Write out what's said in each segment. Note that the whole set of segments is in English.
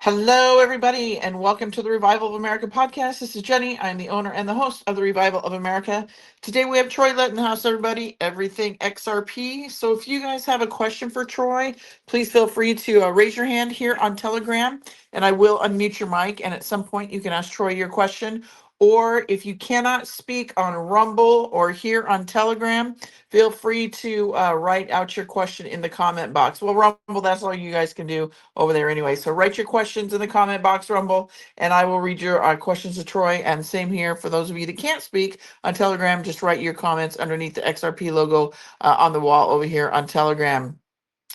Hello, everybody, and welcome to the Revival of America podcast. This is Jenny. I'm the owner and the host of the Revival of America. Today we have Troy Lett in the house, everybody. Everything XRP. So if you guys have a question for Troy, please feel free to raise your hand here on Telegram, and I will unmute your mic. And at some point, you can ask Troy your question. Or if you cannot speak on Rumble or here on Telegram, feel free to write out your question in the comment box. Well, Rumble, that's all you guys can do over there anyway. So write your questions in the comment box, Rumble, and I will read your questions to Troy. And same here for those of you that can't speak on Telegram, just write your comments underneath the XRP logo on the wall over here on Telegram.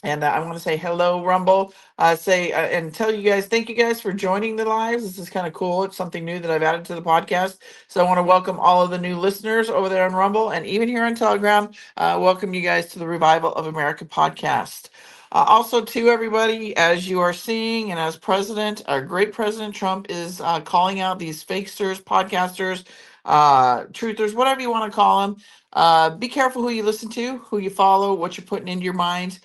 And I want to say hello, Rumble. And tell you guys, thank you guys for joining the lives. This is kind of cool. It's something new that I've added to the podcast. So I want to welcome all of the new listeners over there on Rumble and even here on Telegram. Welcome you guys to the Revival of America podcast. Also, to everybody, as you are seeing, and as President, our great President Trump is calling out these fakesters, podcasters, truthers, whatever you want to call them. Be careful who you listen to, who you follow, what you're putting into your mind.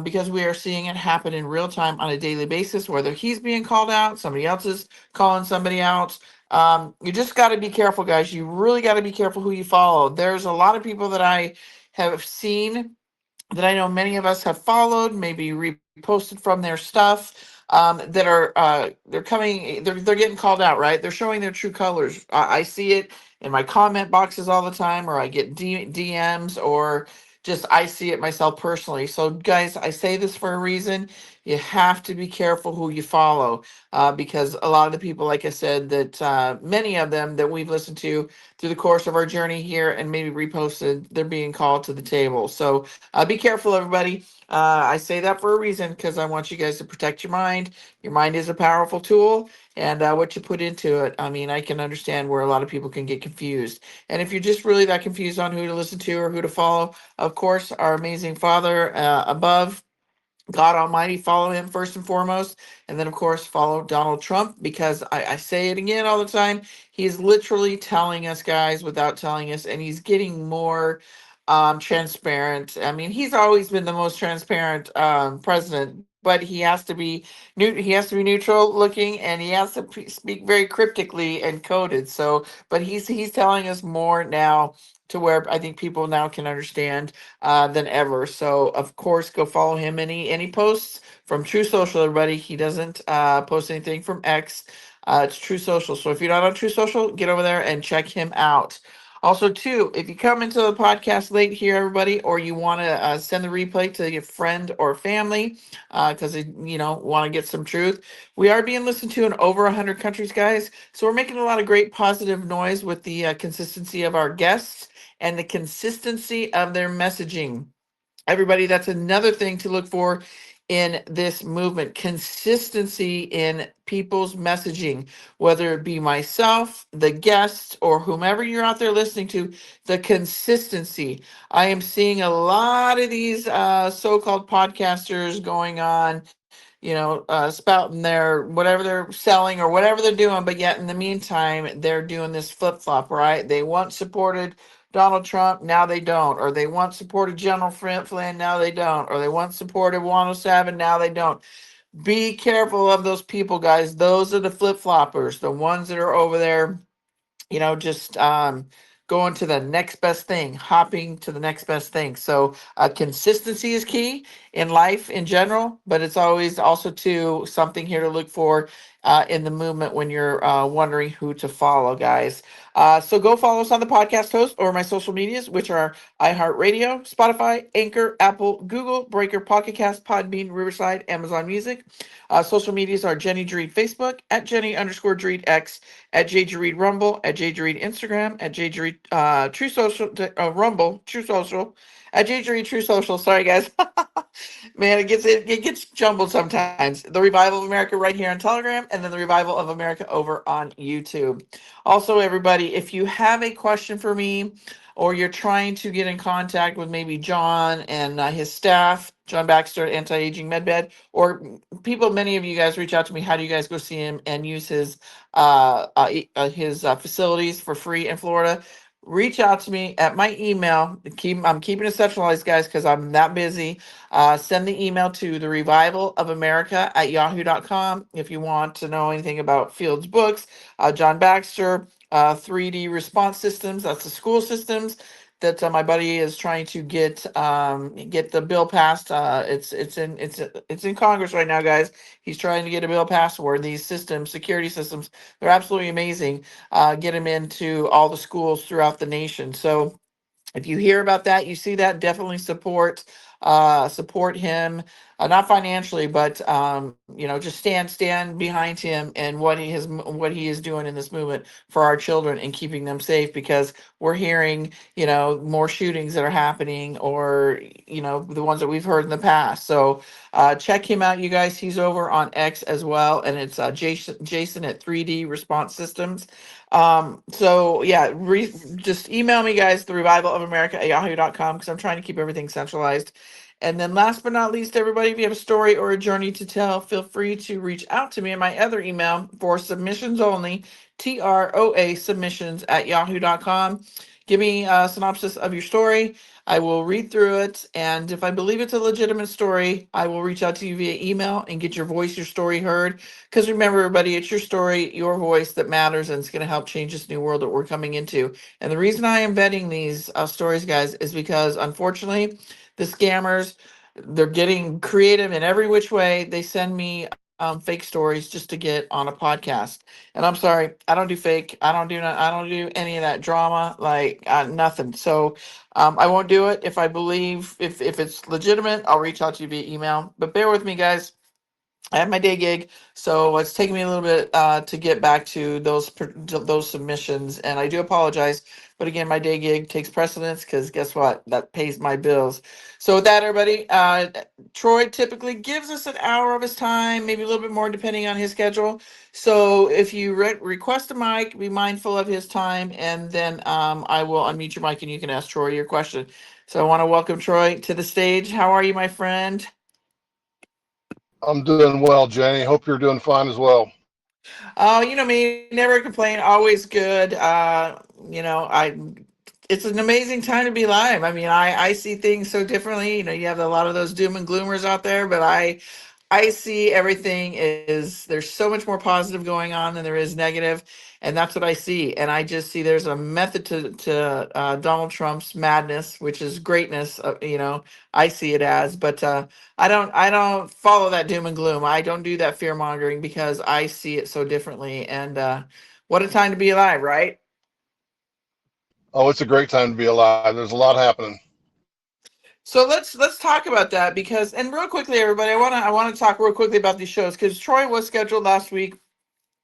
Because we are seeing it happen in real time on a daily basis, whether he's being called out, somebody else is calling somebody out. You just got to be careful, guys. You really got to be careful who you follow. There's a lot of people that I have seen that I know many of us have followed, maybe reposted from their stuff. That are they're getting called out, right? They're showing their true colors. I see it in my comment boxes all the time, or I get DMs, or just I see it myself personally. So, guys, I say this for a reason. You have to be careful who you follow, because a lot of the people, like I said, that many of them that we've listened to through the course of our journey here and maybe reposted, they're being called to the table. So be careful, everybody. I say that for a reason, because I want you guys to protect your mind. Your mind is a powerful tool, and what you put into it, I mean, I can understand where a lot of people can get confused. And if you're just really that confused on who to listen to or who to follow, of course, our amazing Father above, God Almighty, follow him first and foremost. And then, of course, follow Donald Trump, because I say it again all the time. He's literally telling us, guys, without telling us, and he's getting more transparent. I mean, he's always been the most transparent president, but he has to be he has to be neutral looking, and he has to speak very cryptically and coded. So, but he's telling us more now, to where I think people now can understand than ever. So of course, go follow him. Any posts from True Social, everybody. He doesn't post anything from X. It's True Social. So if you're not on True Social, get over there and check him out. Also, too, if you come into the podcast late here, everybody, or you want to send the replay to your friend or family, because want to get some truth, we are being listened to in over 100 countries, guys. So we're making a lot of great positive noise with the consistency of our guests and the consistency of their messaging. Everybody, that's another thing to look for in this movement: consistency in people's messaging, whether it be myself, the guests, or whomever you're out there listening to. The consistency. I am seeing a lot of these so-called podcasters going on, spouting their whatever they're selling or whatever they're doing, but yet in the meantime, they're doing this flip-flop, right? They once supported Donald Trump, now they don't. Or they once supported General Flynn, now they don't. Or they once supported 107, now they don't. Be careful of those people, guys. Those are the flip-floppers, the ones that are over there, just going to the next best thing, hopping to the next best thing. So consistency is key in life in general, but it's always also too something here to look for in the movement when you're wondering who to follow, guys. So go follow us on the podcast host or my social medias, which are iHeartRadio, Spotify, Anchor, Apple, Google, Breaker, PocketCast, Podbean, Riverside, Amazon Music. Social medias are Jenny Jeread Facebook, at Jenny_Jeread X, at JJeread Rumble, at JJeread Instagram, at JJeread True Social, Rumble, True Social, at JJeread True Social. Sorry, guys. Man, it gets jumbled sometimes. The Revival of America right here on Telegram, and then the Revival of America over on YouTube. Also, everybody, if you have a question for me, or you're trying to get in contact with maybe John and his staff, John Baxter, Anti-Aging MedBed, or many of you guys reach out to me. How do you guys go see him and use his facilities for free in Florida? reach out to me at my email. I'm keeping it centralized, guys, because I'm that busy. Send the email to the revival of America at yahoo.com if you want to know anything about Field's books. John Baxter, 3D response systems. That's the school systems that my buddy is trying to get the bill passed. It's in Congress right now, guys. He's trying to get a bill passed where these systems, security systems, they're absolutely amazing. Get him into all the schools throughout the nation. So if you hear about that, you see that, definitely support him, not financially, but just stand behind him and what he is doing in this movement for our children and keeping them safe, because we're hearing more shootings that are happening, or the ones that we've heard in the past. So check him out, you guys. He's over on X as well, and it's Jason at 3D Response Systems. So yeah, just email me, guys, the revival of America at yahoo.com, because I'm trying to keep everything centralized. And then last but not least, everybody, if you have a story or a journey to tell, feel free to reach out to me in my other email for submissions only, TROA submissions at yahoo.com. Give me a synopsis of your story. I will read through it, and if I believe it's a legitimate story, I will reach out to you via email and get your voice, your story heard. Because remember, everybody, it's your story, your voice that matters, and it's going to help change this new world that we're coming into. And the reason I am vetting these stories, guys, is because unfortunately, the scammers, they're getting creative in every which way. They send me fake stories just to get on a podcast. And I'm sorry, I don't do fake. I don't do any of that drama, like nothing. So I won't do it. If I believe if it's legitimate, I'll reach out to you via email. But bear with me, guys. I have my day gig, so it's taking me a little bit to get back to those submissions, and I do apologize. But again, my day gig takes precedence because guess what? That pays my bills. So with that, everybody, Troy typically gives us an hour of his time, maybe a little bit more depending on his schedule. So if you request a mic, be mindful of his time, and then I will unmute your mic and you can ask Troy your question. So I want to welcome Troy to the stage. How are you, my friend? I'm doing well, Jenny. Hope you're doing fine as well. Oh, you know me, never complain, always good. I it's an amazing time to be live. I mean, I see things so differently. You have a lot of those doom and gloomers out there, but I see everything is there's so much more positive going on than there is negative, and that's what I see. And I just see there's a method to Donald Trump's madness, which is greatness. I see it as, but I don't follow that doom and gloom. I don't do that fear mongering because I see it so differently. And what a time to be alive, right? Oh, it's a great time to be alive. There's a lot happening. So let's talk about that because, and real quickly, everybody, I want to talk real quickly about these shows because Troy was scheduled last week.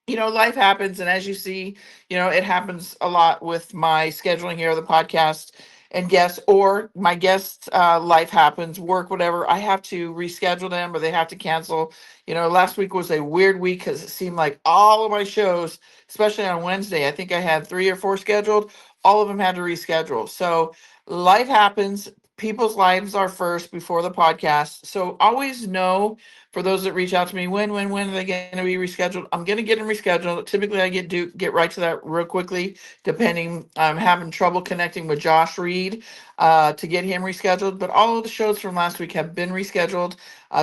Life happens, and as you see, it happens a lot with my scheduling here of the podcast and guests, or my guests' life happens, work, whatever. I have to reschedule them, or they have to cancel. Last week was a weird week because it seemed like all of my shows, especially on Wednesday, I think I had 3 or 4 scheduled. All of them had to reschedule. So life happens. People's lives are first before the podcast. So always know, for those that reach out to me, when are they going to be rescheduled? I'm going to get them rescheduled. Typically, I get right to that real quickly. Depending, I'm having trouble connecting with Josh Reed to get him rescheduled. But all of the shows from last week have been rescheduled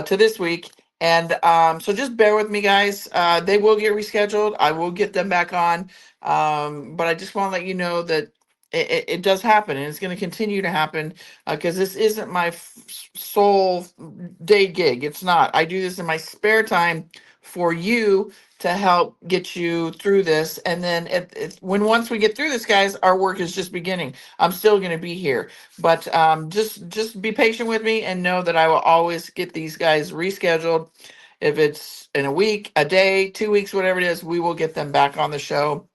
to this week, and so just bear with me, guys. They will get rescheduled. I will get them back on, but I just want to let you know that it does happen, and it's going to continue to happen because this isn't my sole day gig. It's not. I do this in my spare time for you to help get you through this. And then once we get through this, guys, our work is just beginning. I'm still going to be here, but just be patient with me and know that I will always get these guys rescheduled. If it's in a week, a day, 2 weeks, whatever it is, we will get them back on the show.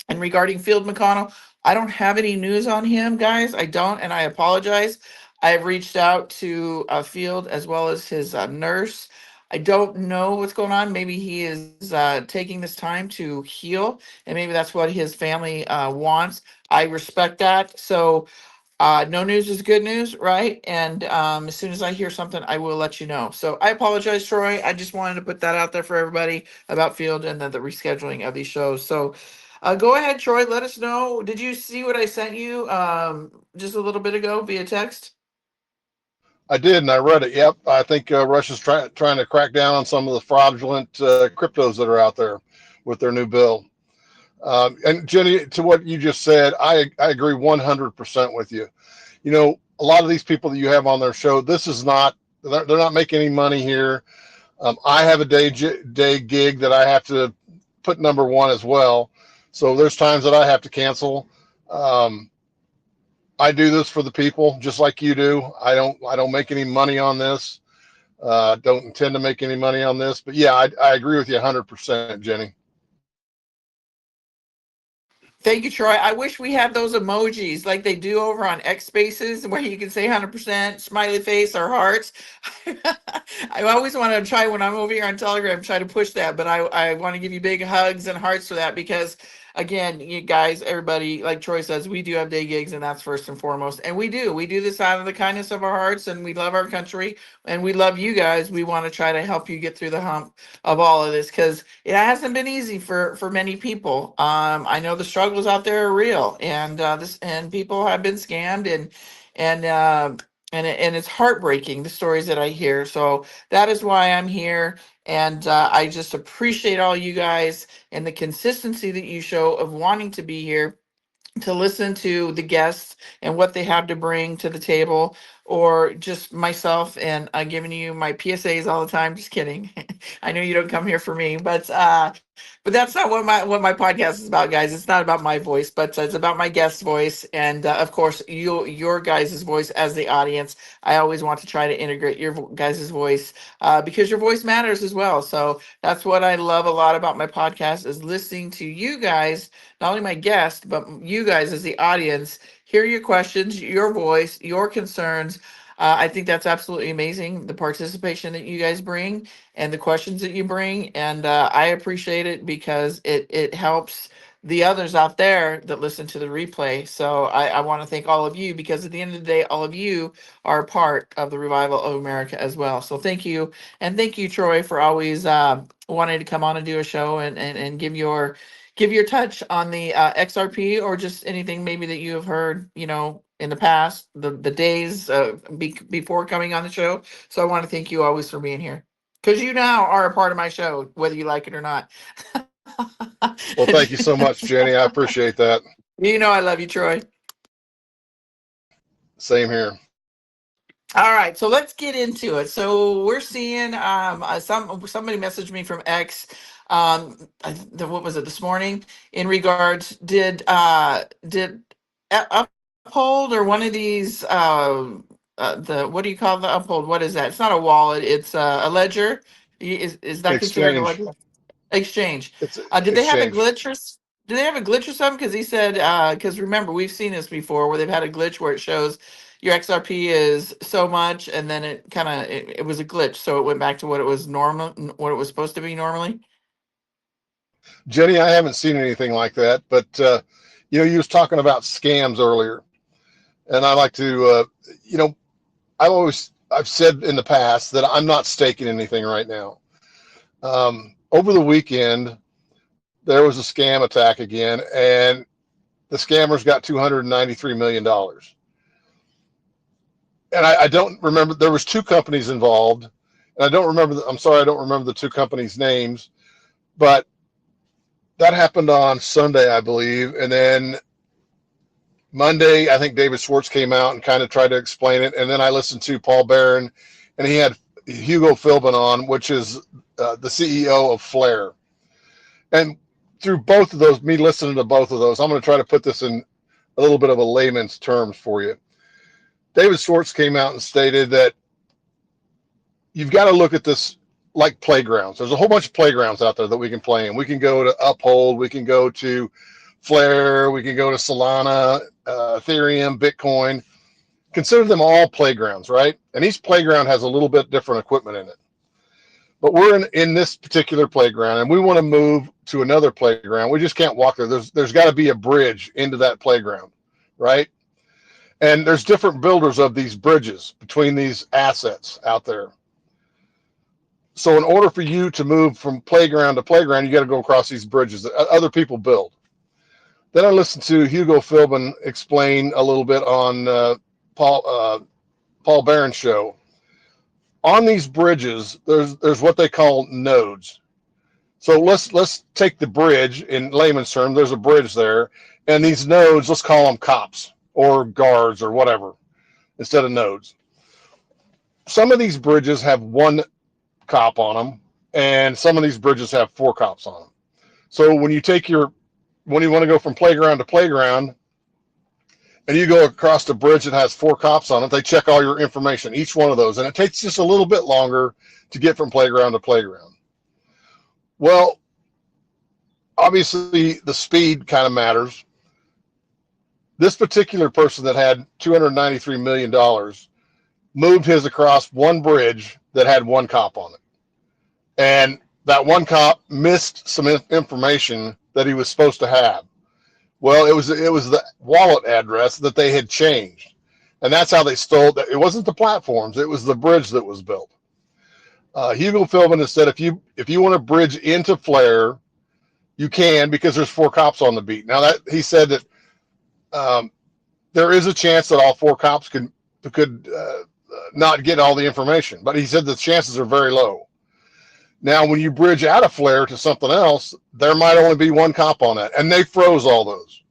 And regarding Field McConnell, I don't have any news on him, guys. I don't, and I apologize. I've reached out to Field as well as his nurse. I don't know what's going on. Maybe he is taking this time to heal, and maybe that's what his family wants. I respect that. So, no news is good news, right? And as soon as I hear something, I will let you know. So I apologize, Troy. I just wanted to put that out there for everybody about Field and the rescheduling of these shows. So Go ahead, Troy. Let us know. Did you see what I sent you just a little bit ago via text? I did, and I read it. Yep, I think Russia's trying to crack down on some of the fraudulent cryptos that are out there with their new bill. And Jenny, to what you just said, I agree 100% with you. You know, a lot of these people that you have on their show, this is not, they're not making any money here. I have a day gig that I have to put number one as well. So there's times that I have to cancel. I do this for the people, just like you do. I don't make any money on this. Don't intend to make any money on this. But yeah, I agree with you 100%, Jenny. Thank you, Troy. I wish we had those emojis like they do over on X Spaces where you can say 100%, smiley face, or hearts. I always want to try when I'm over here on Telegram, try to push that, but I want to give you big hugs and hearts for that because, again, you guys, everybody, like Troy says, we do have day gigs, and that's first and foremost. And we do. We do this out of the kindness of our hearts, and we love our country, and we love you guys. We want to try to help you get through the hump of all of this because it hasn't been easy for many people. I know the struggles out there are real, and people have been scammed, and and it's heartbreaking, the stories that I hear. So that is why I'm here, and I just appreciate all you guys and the consistency that you show of wanting to be here to listen to the guests and what they have to bring to the table, or just myself and giving you my PSAs all the time. Just kidding. I know you don't come here for me, but that's not what my podcast is about, guys. It's not about my voice, but it's about my guest's voice, and of course your guys' voice as the audience. I always want to try to integrate your guys' voice because your voice matters as well. So that's what I love a lot about my podcast, is listening to you guys, not only my guest, but you guys as the audience, hear your questions, your voice, your concerns. I think that's absolutely amazing, the participation that you guys bring and the questions that you bring. And I appreciate it because it helps the others out there that listen to the replay. So I want to thank all of you because at the end of the day, all of you are a part of the Revival of America as well. So thank you. And thank you, Troy, for always wanting to come on and do a show and give your touch on the XRP, or just anything maybe that you have heard, in the past, the days before coming on the show. So I want to thank you always for being here, because you now are a part of my show, whether you like it or not. Well, thank you so much, Jenny. I appreciate that. I love you, Troy. Same here. All right, so let's get into it. So we're seeing somebody messaged me from X. What was it this morning? In regards, did Uphold, or one of these what do you call the Uphold? What is that? It's not a wallet. It's a ledger. Is that considered a Exchange. ledger? Exchange. It's Did they have a exchange. glitch or? Do they have a glitch or something? Because he said, because remember, we've seen this before where they've had a glitch where it shows your XRP is so much, and then it kind of it was a glitch, so it went back to what it was normal, what it was supposed to be normally. Jenny, I haven't seen anything like that, but you was talking about scams earlier, and I like to, I've said in the past that I'm not staking anything right now. Over the weekend, there was a scam attack again, and the scammers got $293 million. And I don't remember, there was two companies involved, and I don't remember, I'm sorry, I don't remember the two companies' names, but that happened on Sunday, I believe. And then Monday, I think David Schwartz came out and kind of tried to explain it. And then I listened to Paul Barron, and he had Hugo Philbin on, which is the CEO of Flare. And through both of those, me listening to both of those, I'm going to try to put this in a little bit of a layman's terms for you. David Schwartz came out and stated that you've got to look at this like playgrounds. There's a whole bunch of playgrounds out there that we can play in. We can go to Uphold, we can go to Flare, we can go to Solana, Ethereum, Bitcoin. Consider them all playgrounds, right? And each playground has a little bit different equipment in it. But we're in this particular playground, and we want to move to another playground. We just can't walk there. There's got to be a bridge into that playground, right? And there's different builders of these bridges between these assets out there. So in order for you to move from playground to playground, you got to go across these bridges that other people build. Then I listened to Hugo Philbin explain a little bit on Paul Barron's show. On these bridges, there's what they call nodes. So let's take the bridge in layman's terms. There's a bridge there, and these nodes, let's call them cops or guards or whatever instead of nodes. Some of these bridges have one cop on them, and some of these bridges have four cops on them. So when you want to go from playground to playground, and you go across the bridge that has four cops on it, they check all your information, each one of those, and it takes just a little bit longer to get from playground to playground. Well, obviously the speed kind of matters. This particular person that had $293 million moved his across one bridge that had one cop on it. And that one cop missed some information that he was supposed to have. Well, it was the wallet address that they had changed. And that's how they stole it. It wasn't the platforms, it was the bridge that was built. Hugo Philbin has said if you want to bridge into Flare, you can, because there's four cops on the beat. Now that he said that there is a chance that all four cops could not get all the information, but he said the chances are very low. Now, when you bridge out of Flare to something else, there might only be one cop on that, and they froze all those.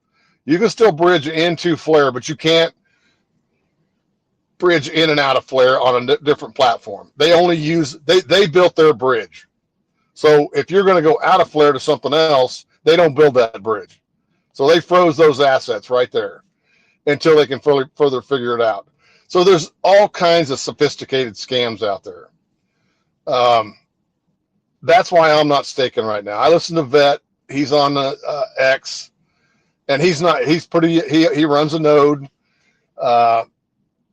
You can still bridge into Flare, but you can't bridge in and out of Flare on a different platform. They only they built their bridge. So if you're going to go out of Flare to something else, they don't build that bridge. So they froze those assets right there until they can further figure it out. So there's all kinds of sophisticated scams out there. That's why I'm not staking right now. I listen to Vet. He's on the X, and he's pretty. He runs a node.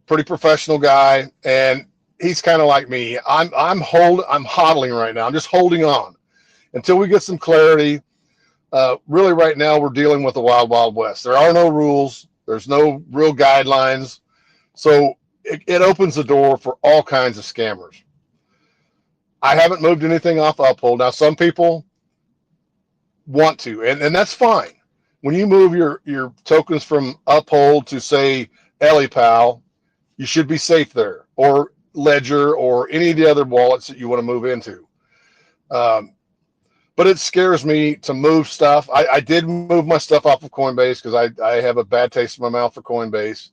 Pretty professional guy, and he's kind of like me. I'm hodling right now. I'm just holding on until we get some clarity. Really, right now we're dealing with the wild, wild west. There are no rules. There's no real guidelines, so it opens the door for all kinds of scammers. I haven't moved anything off Uphold. Now, some people want to, and that's fine. When you move your tokens from Uphold to, say, EliPal, you should be safe there, or Ledger, or any of the other wallets that you want to move into. But it scares me to move stuff. I did move my stuff off of Coinbase because I have a bad taste in my mouth for Coinbase.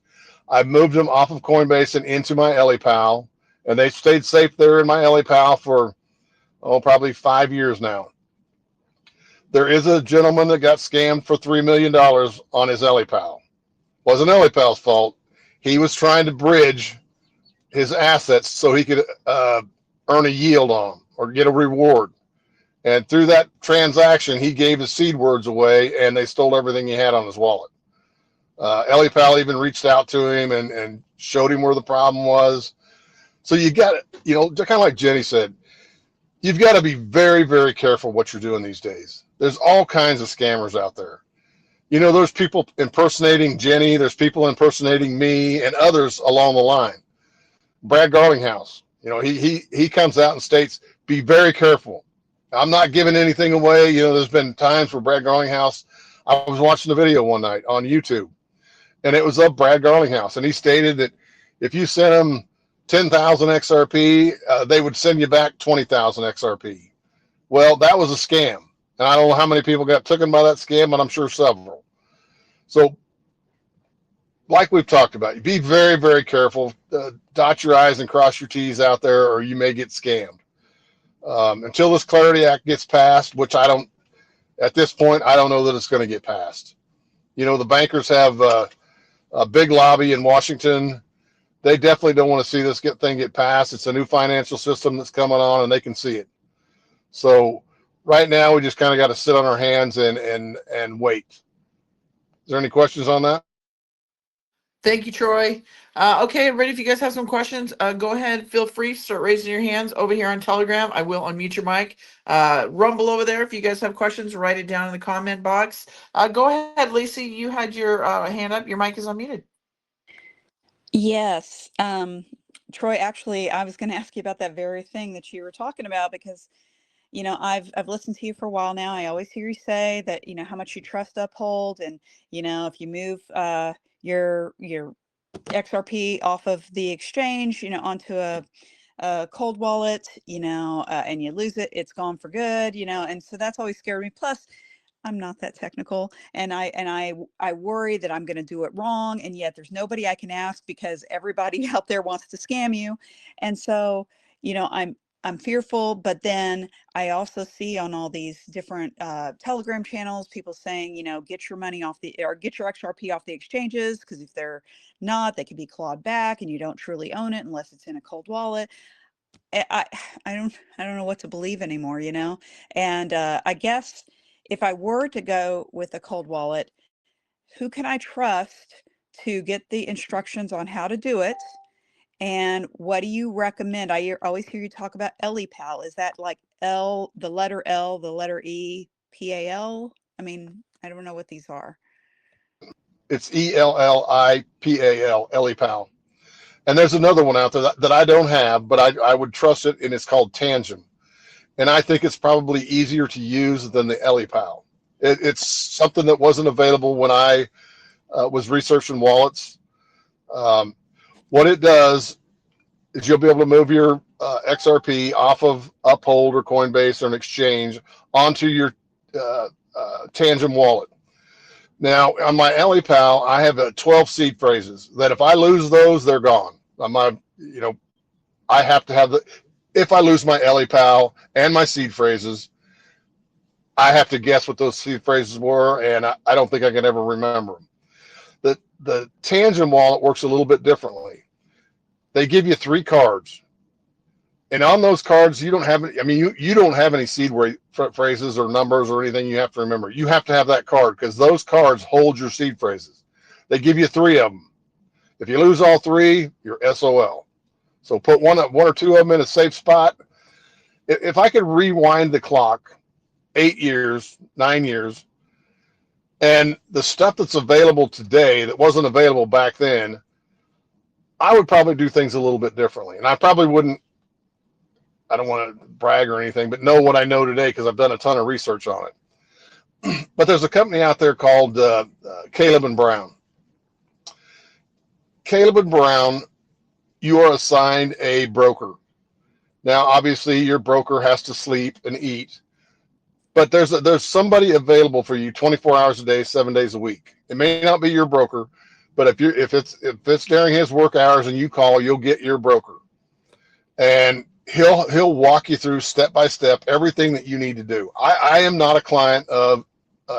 I moved them off of Coinbase and into my EliPal, and they stayed safe there in my EliPal for, probably 5 years now. There is a gentleman that got scammed for $3 million on his EliPal. Wasn't EliPal's fault. He was trying to bridge his assets so he could earn a yield on them or get a reward. And through that transaction, he gave his seed words away, and they stole everything he had on his wallet. EliPal even reached out to him and showed him where the problem was. So you got it, kind of like Jenny said, you've got to be very, very careful what you're doing these days. There's all kinds of scammers out there. There's people impersonating Jenny. There's people impersonating me and others along the line. Brad Garlinghouse, he comes out and states, be very careful. I'm not giving anything away. There's been times where Brad Garlinghouse, I was watching a video one night on YouTube, and it was of Brad Garlinghouse, and he stated that if you sent him 10,000 XRP, they would send you back 20,000 XRP. Well, that was a scam. And I don't know how many people got taken by that scam, but I'm sure several. So, like we've talked about, be very, very careful. Dot your I's and cross your T's out there, or you may get scammed. Until this Clarity Act gets passed, which at this point, I don't know that it's going to get passed. The bankers have a big lobby in Washington. They definitely don't want to see this thing get passed. It's a new financial system that's coming on, and they can see it. So right now, we just kind of got to sit on our hands and wait. Is there any questions on that? Thank you, Troy. Okay, everybody, if you guys have some questions, go ahead. Feel free. Start raising your hands over here on Telegram. I will unmute your mic. Rumble over there. If you guys have questions, write it down in the comment box. Go ahead, Lacey. You had your hand up. Your mic is unmuted. Yes. Troy, actually, I was going to ask you about that very thing that you were talking about, because I've listened to you for a while now. I always hear you say that, how much you trust Uphold, and, if you move your XRP off of the exchange, onto a cold wallet, and you lose it, it's gone for good, and so that's always scared me. Plus, I'm not that technical, and I worry that I'm going to do it wrong, and yet there's nobody I can ask because everybody out there wants to scam you. And so, I'm fearful, but then I also see on all these different Telegram channels, people saying, get your money off or get your XRP off the exchanges, because if they're not, they can be clawed back, and you don't truly own it unless it's in a cold wallet. I, I don't know what to believe anymore, and I guess if I were to go with a cold wallet, who can I trust to get the instructions on how to do it? And what do you recommend? Always hear you talk about ELIPAL. Is that like the letter L, the letter E, PAL? I mean, I don't know what these are. It's ELLIPAL, ELIPAL. And there's another one out there that I don't have, but I would trust it, and it's called Tangem. And I think it's probably easier to use than the ELIPAL. It's something that wasn't available when I was researching wallets. What it does is you'll be able to move your XRP off of Uphold or Coinbase or an exchange onto your Tangem wallet. Now, on my ELIPAL, I have 12 seed phrases that if I lose those, they're gone. I have to have if I lose my ELIPAL and my seed phrases, I have to guess what those seed phrases were, and I don't think I can ever remember them. The Tangem wallet works a little bit differently. They give you 3 cards, and on those cards, you don't have you don't have any seed phrases or numbers or anything you have to remember. You have to have that card because those cards hold your seed phrases. They give you 3 of them. If you lose all 3, you're SOL. So put one or 2 of them in a safe spot. If I could rewind the clock 8 years, 9 years, and the stuff that's available today that wasn't available back then, I would probably do things a little bit differently. And I probably wouldn't, I don't want to brag or anything, but know what I know today because I've done a ton of research on it. But there's a company out there called Caleb and Brown. Caleb and Brown, you are assigned a broker. Now, obviously, your broker has to sleep and eat, but there's somebody available for you 24 hours a day, 7 days a week. It may not be your broker, but if it's during his work hours and you call, you'll get your broker, and he'll walk you through step by step everything that you need to do. I am not a client of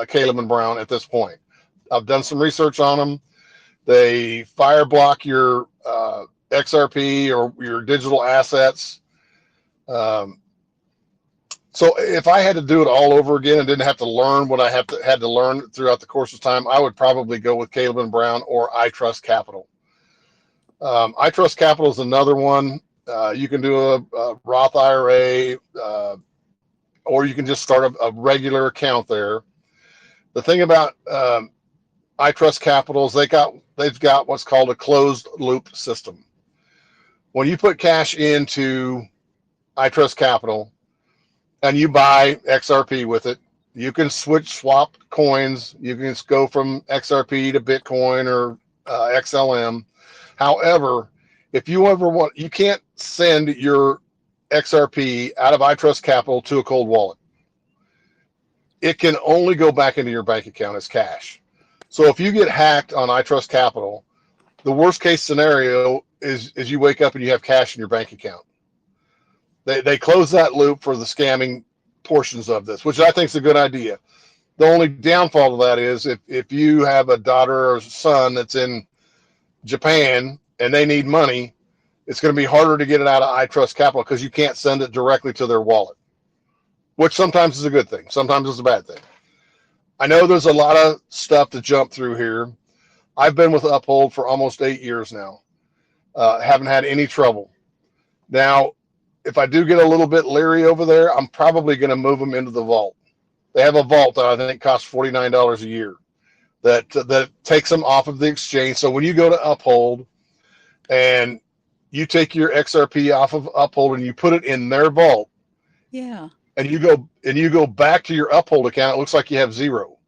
Caleb and Brown at this point. I've done some research on them. They fire block your XRP or your digital assets. So if I had to do it all over again and didn't have to learn what I had to learn throughout the course of time, I would probably go with Caleb and Brown or iTrust Capital. iTrust Capital is another one. You can do a Roth IRA, or you can just start a regular account there. The thing about iTrust Capital is they've got what's called a closed loop system. When you put cash into iTrust Capital and you buy XRP with it, you can swap coins. You can go from XRP to Bitcoin or XLM. However, if you ever want, you can't send your XRP out of iTrust Capital to a cold wallet. It can only go back into your bank account as cash. So if you get hacked on iTrust Capital, the worst case scenario is you wake up and you have cash in your bank account. They close that loop for the scamming portions of this, which I think is a good idea. The only downfall of that is if you have a daughter or son that's in Japan and they need money, it's going to be harder to get it out of iTrust Capital because you can't send it directly to their wallet, which sometimes is a good thing. Sometimes it's a bad thing. I know there's a lot of stuff to jump through here. I've been with Uphold for almost 8 years now. Haven't had any trouble. Now, if I do get a little bit leery over there, I'm probably going to move them into the vault. They have a vault that I think costs $49 a year that takes them off of the exchange. So when you go to Uphold and you take your XRP off of Uphold and you put it in their vault, yeah, and you go back to your Uphold account, it looks like you have zero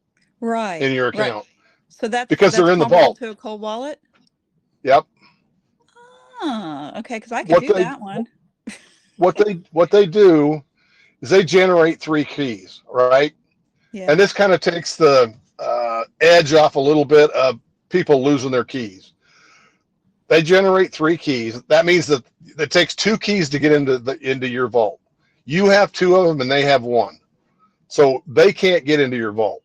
Right. in your Right. account So because that's they're in the comparable vault. to a cold wallet. Yep. Okay, because I could What do they that one. what they do is they generate three keys, right? Yeah. And this kind of takes the edge off a little bit of people losing their keys. They generate three keys. That means that it takes two keys to get into your vault. You have two of them, and they have one, so they can't get into your vault.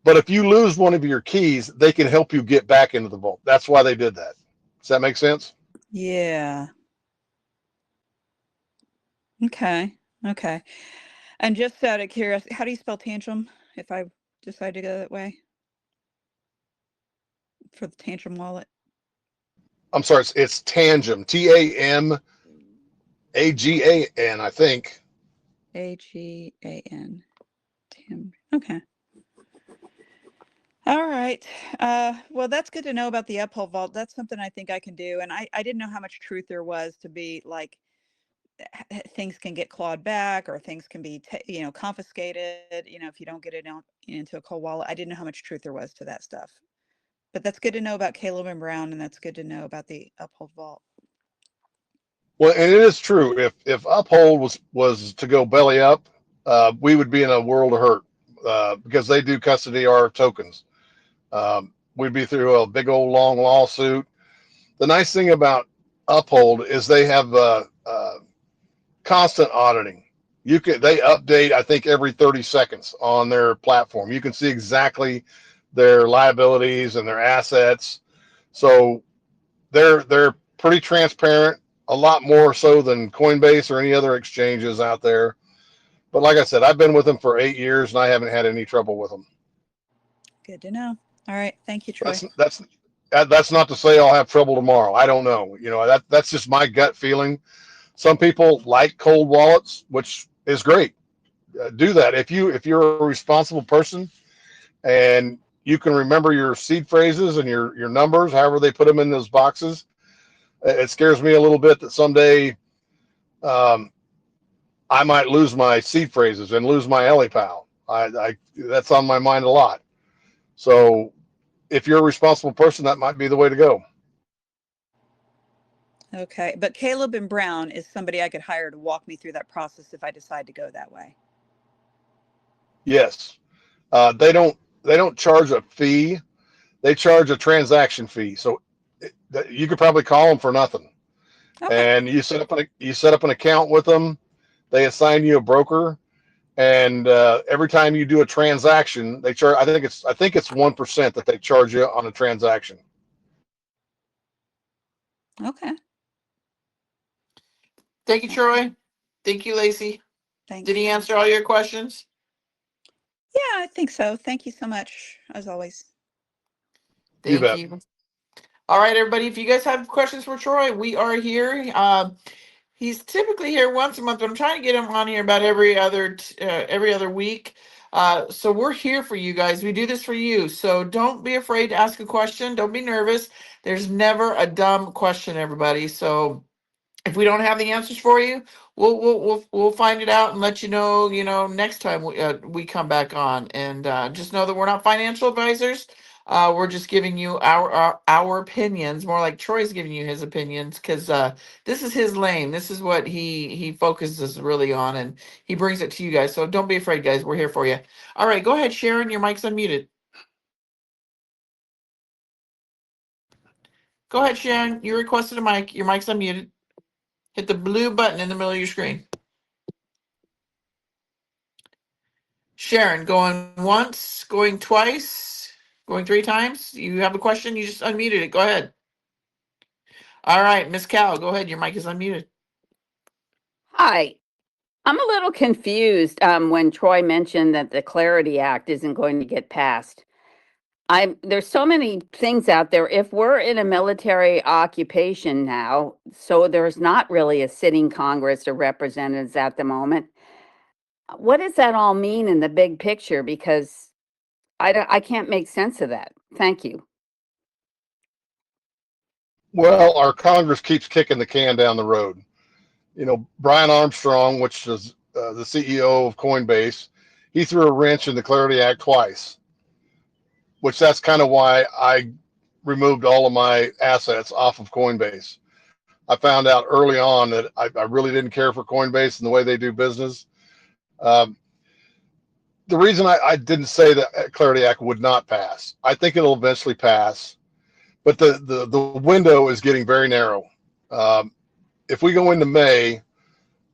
But if you lose one of your keys, they can help you get back into the vault. That's why they did that. Does that make sense? Yeah. Okay. Okay. And just out of curiosity, how do you spell tantrum if I decide to go that way for the tantrum wallet? I'm sorry, it's Tangem, TAMAGAN, I think. AGAN. Okay. All right. Well, that's good to know about the Uphold vault. That's something I think I can do. And I didn't know how much truth there was to be like things can get clawed back or things can be, confiscated, if you don't get it into a cold wallet. I didn't know how much truth there was to that stuff. But that's good to know about Caleb and Brown, and that's good to know about the Uphold vault. Well, and it is true. If Uphold was to go belly up, we would be in a world of hurt because they do custody our tokens. We'd be through a big old long lawsuit. The nice thing about Uphold is they have constant auditing. They update, I think, every 30 seconds on their platform. You can see exactly their liabilities and their assets. So they're pretty transparent, a lot more so than Coinbase or any other exchanges out there. But like I said, I've been with them for 8 years and I haven't had any trouble with them. Good to know. All right. Thank you, Troy. That's not to say I'll have trouble tomorrow. I don't know. That's just my gut feeling. Some people like cold wallets, which is great. Do that if you're a responsible person and you can remember your seed phrases and your numbers, however they put them in those boxes. It scares me a little bit that someday I might lose my seed phrases and lose my LAPAL. That's on my mind a lot. So if you're a responsible person, that might be the way to go. Okay. But Caleb and Brown is somebody I could hire to walk me through that process if I decide to go that way. Yes. They don't charge a fee. They charge a transaction fee. So you could probably call them for nothing. Okay. And you set up an account with them. They assign you a broker, and every time you do a transaction, they charge. I think it's 1% that they charge you on a transaction. Okay. Thank you, Troy. Thank you, Lacey. Thanks. Did he answer all your questions? Yeah, I think so. Thank you so much, as always. You Thank bet. you. All right, everybody. If you guys have questions for Troy, we are here. He's typically here once a month, but I'm trying to get him on here about every other week. So we're here for you guys. We do this for you. So don't be afraid to ask a question. Don't be nervous. There's never a dumb question, everybody. So if we don't have the answers for you, we'll find it out and let you know. Next time we come back on, and just know that we're not financial advisors. We're just giving you our opinions, more like Troy's giving you his opinions, because this is his lane. This is what he focuses really on, and he brings it to you guys. So don't be afraid, guys. We're here for you. All right, go ahead, Sharon. Your mic's unmuted. Go ahead, Sharon. You requested a mic. Your mic's unmuted. Hit the blue button in the middle of your screen. Sharon, going once, going twice, going three times. You have a question? You just unmuted it. Go ahead. All right, Miss Cal, go ahead. Your mic is unmuted. Hi. I'm a little confused when Troy mentioned that the Clarity Act isn't going to get passed. There's so many things out there. If we're in a military occupation now, so there's not really a sitting Congress or representatives at the moment, what does that all mean in the big picture? Because I can't make sense of that. Thank you. Well, our Congress keeps kicking the can down the road. Brian Armstrong, which is the CEO of Coinbase, he threw a wrench in the Clarity Act twice, which that's kind of why I removed all of my assets off of Coinbase. I found out early on that I really didn't care for Coinbase and the way they do business. Um, the reason I didn't say that Clarity Act would not pass, I think it'll eventually pass, but the window is getting very narrow. If we go into May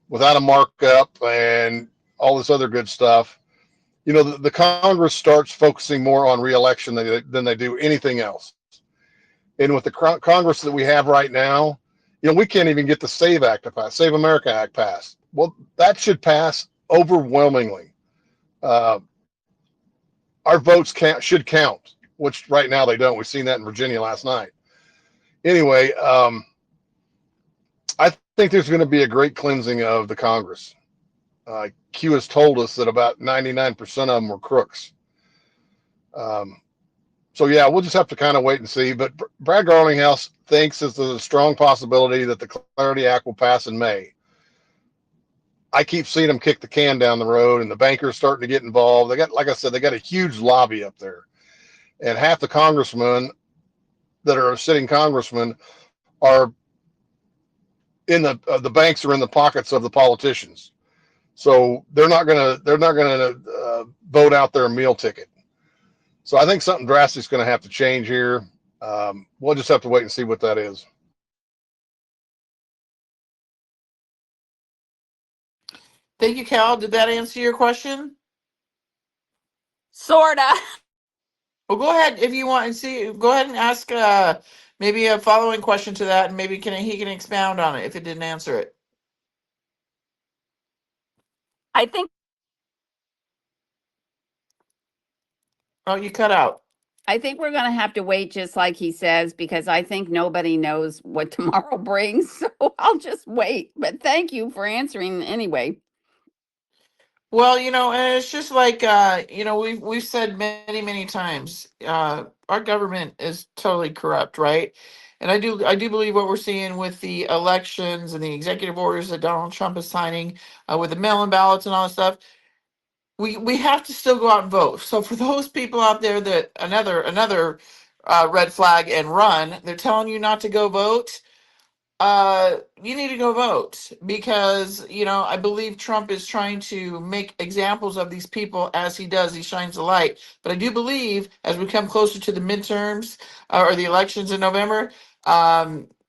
without a markup and all this other good stuff, you know, the Congress starts focusing more on reelection than they do anything else. And with the Congress that we have right now, you know, we can't even get the SAVE Act to pass, Save America Act passed. Well, that should pass overwhelmingly. Our votes should count, which right now they don't. We've seen that in Virginia last night. Anyway, I think there's going to be a great cleansing of the Congress. Q has told us that about 99% of them were crooks. So yeah, we'll just have to kind of wait and see. But Brad Garlinghouse thinks there's a strong possibility that the Clarity Act will pass in May. I keep seeing them kick the can down the road, and the bankers starting to get involved. They got, like I said, they got a huge lobby up there, and half the congressmen that are sitting congressmen are in the banks are in the pockets of the politicians. So they're not gonna vote out their meal ticket. So I think something drastic is going to have to change here. We'll just have to wait and see what that is. Thank you, Cal. Did that answer your question? Sorta. Well, go ahead if you want and see. Go ahead and ask maybe a following question to that, and maybe he can expound on it if it didn't answer it. I think Oh, you cut out. we're going to have to wait, just like he says, because I think nobody knows what tomorrow brings. So I'll just wait. But thank you for answering anyway. Well, you know, and it's just like you know, we've said many times, our government is totally corrupt, right? And I do believe what we're seeing with the elections and the executive orders that Donald Trump is signing, with the mail-in ballots and all that stuff. We have to still go out and vote. So for those people out there that another red flag and run, they're telling you not to go vote. You need to go vote, because, you know, I believe Trump is trying to make examples of these people as he does. He shines the light. But I do believe as we come closer to the midterms or the elections in November,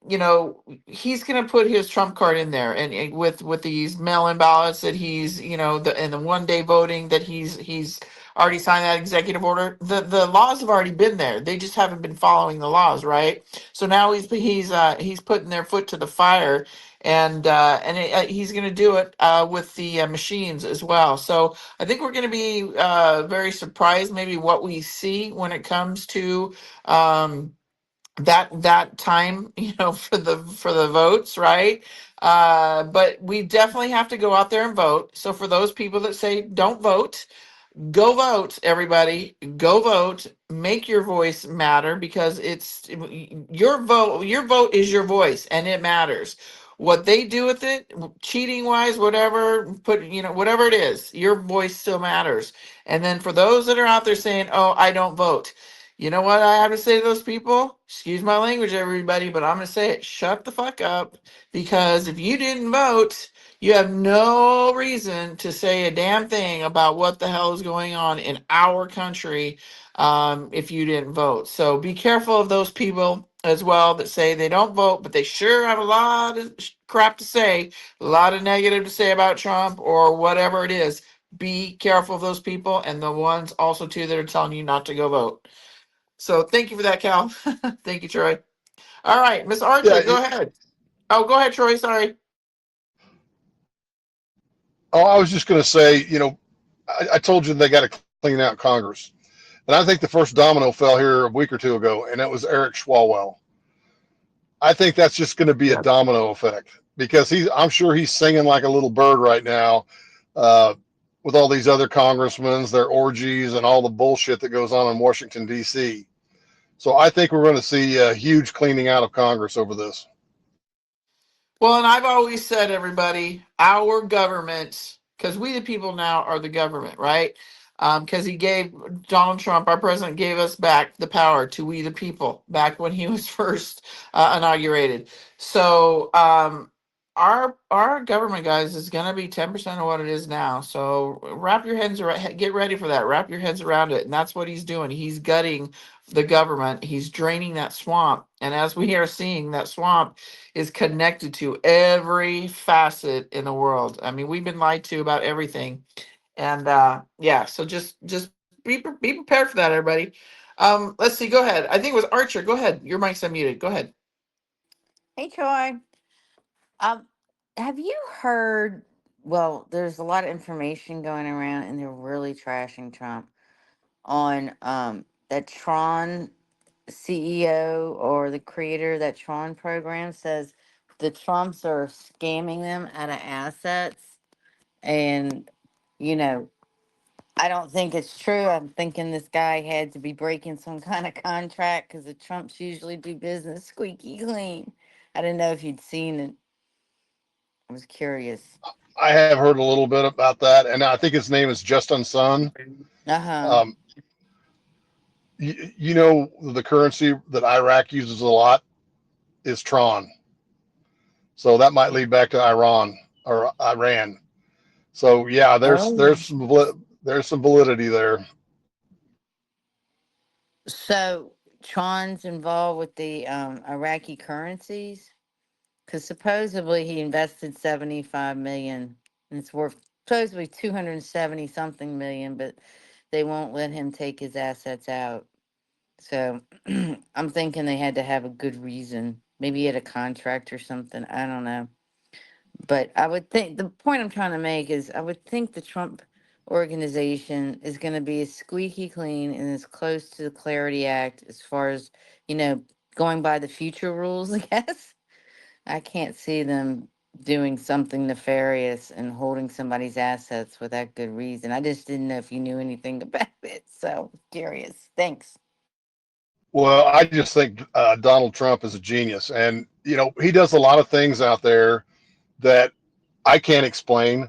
you know, he's going to put his Trump card in there, and with these mail-in ballots that he's, you know, and the one-day voting that he's already signed that executive order. The laws have already been there. They just haven't been following the laws, right? So now he's putting their foot to the fire, and he's going to do it with the machines as well. So I think we're going to be very surprised, maybe what we see when it comes to that time, you know, for the votes, right? But we definitely have to go out there and vote. So for those people that say don't vote, go vote, everybody. Go vote. Make your voice matter, because it's your vote. Your vote is your voice, and it matters. What they do with it, cheating wise, whatever, whatever it is, your voice still matters. And then for those that are out there saying, "Oh, I don't vote," you know what I have to say to those people? Excuse my language, everybody, but I'm going to say it. Shut the fuck up, because if you didn't vote, you have no reason to say a damn thing about what the hell is going on in our country if you didn't vote. So be careful of those people as well that say they don't vote, but they sure have a lot of crap to say, a lot of negative to say about Trump or whatever it is. Be careful of those people, and the ones also too that are telling you not to go vote. So thank you for that, Cal. Thank you, Troy. All right, Miss Archer, Yeah, go ahead. Oh, go ahead, Troy. Sorry. Oh, I was just going to say, you know, I told you they got to clean out Congress. And I think the first domino fell here a week or two ago, and that was Eric Swalwell. I think that's just going to be a domino effect, because I'm sure he's singing like a little bird right now with all these other congressmen, their orgies, and all the bullshit that goes on in Washington, D.C. So I think we're going to see a huge cleaning out of Congress over this. Well, and I've always said, everybody, our government because we the people now are the government, right? Because he gave Donald Trump, our president, gave us back the power to we the people back when he was first inaugurated. So our government, guys, is going to be 10% of what it is now. So wrap your heads around, get ready for that. Wrap your heads around it, and that's what he's doing. He's gutting the government. He's draining that swamp, and as we are seeing, that swamp is connected to every facet in the world. I mean, we've been lied to about everything, and yeah. So just be prepared for that, everybody. Let's see. Go ahead. I think it was Archer. Go ahead. Your mic's unmuted. Go ahead. Hey, Troy. Um, have you heard? Well, there's a lot of information going around, and they're really trashing Trump on that Tron CEO or the creator of that Tron program says the Trumps are scamming them out of assets, and you know, I don't think it's true. I'm thinking this guy had to be breaking some kind of contract because the Trumps usually do business squeaky clean. I didn't know if you'd seen it. I was curious. I have heard a little bit about that, and I think his name is Justin Sun. Uh-huh. Um, you know, the currency that Iraq uses a lot is Tron. So that might lead back to Iran or Iran. So yeah, Oh. there's some validity there. So Tron's involved with the Iraqi currencies? Because supposedly he invested 75 million and it's worth supposedly 270 something million, but they won't let him take his assets out. So I'm thinking they had to have a good reason. Maybe he had a contract or something. I don't know. But I would think the point I'm trying to make is I would think the Trump organization is going to be as squeaky clean and as close to the Clarity Act as far as, going by the future rules, I guess. I can't see them doing something nefarious and holding somebody's assets without good reason. I just didn't know if you knew anything about it. So curious. Thanks. Well, I just think Donald Trump is a genius, and you know, he does a lot of things out there that I can't explain.